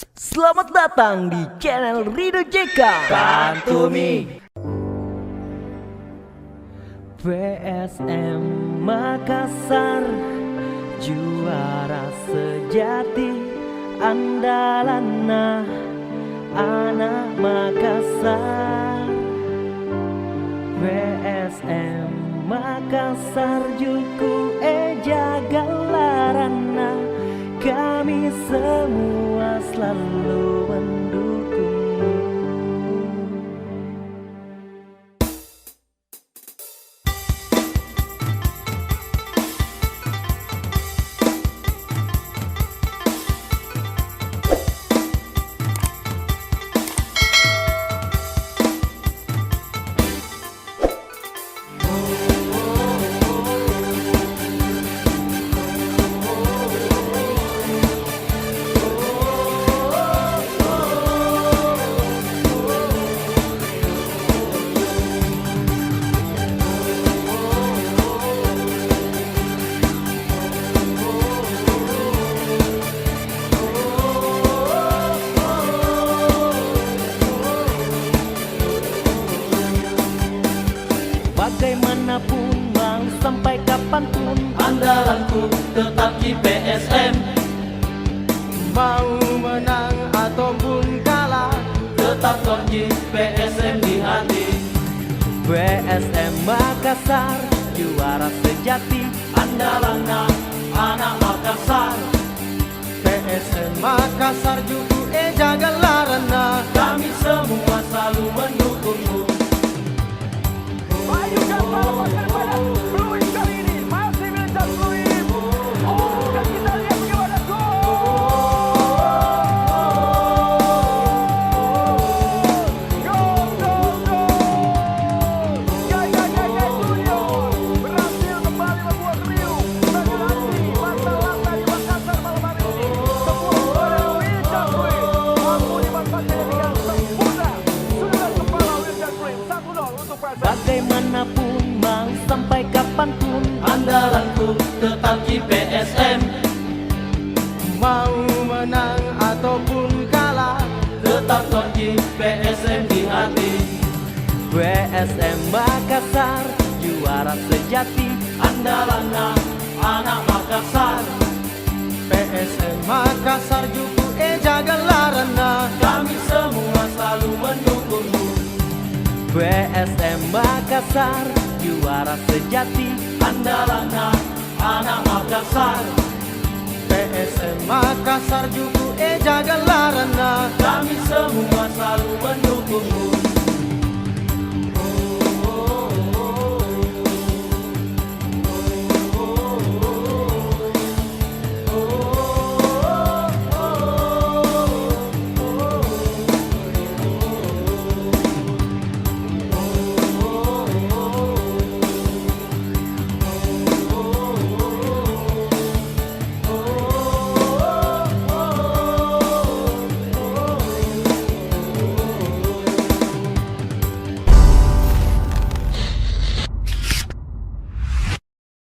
Selamat datang di channel Rido JK. Bantu mi. PSM Makassar, juara sejati, andalan anak Makassar. PSM Makassar, juku jaga larana, kami semua selalu mendukungmu. Bagaimanapun mau sampai kapanpun, Andalanku tetap di PSM. Mau menang ataupun kalah, Tetap di PSM di hati. PSM Makassar, juara sejati, Andalan anak Makassar. PSM Makassar juku jaga larana. Kami semua selalu mendukungmu. Majukan para pasar badan, Fluid kali ini masih mengejar Fluid. Oh, dan kita lihat bagaimana gol. Gol. Jaya Junior berhasil kembali membuat Rio menanti mata-mata di Makassar malam hari ini. Sebuah gol dari Wildan Fluid mampu dimanfaatkan dengan sempurna. Sudah kepala Wildan Fluid 1-0 untuk PSM. bagaimanapun mau sampai kapanpun, Andalanku tetap di PSM. Mau menang ataupun kalah, Tetap di PSM di hati. PSM Makassar, juara sejati, Andalan anak Makassar. PSM Makassar juku jaga larana. Kami semua selalu mendukungmu. PSM Makassar, juara sejati, Andalan anak Makassar. PSM Makassar juku jaga larana.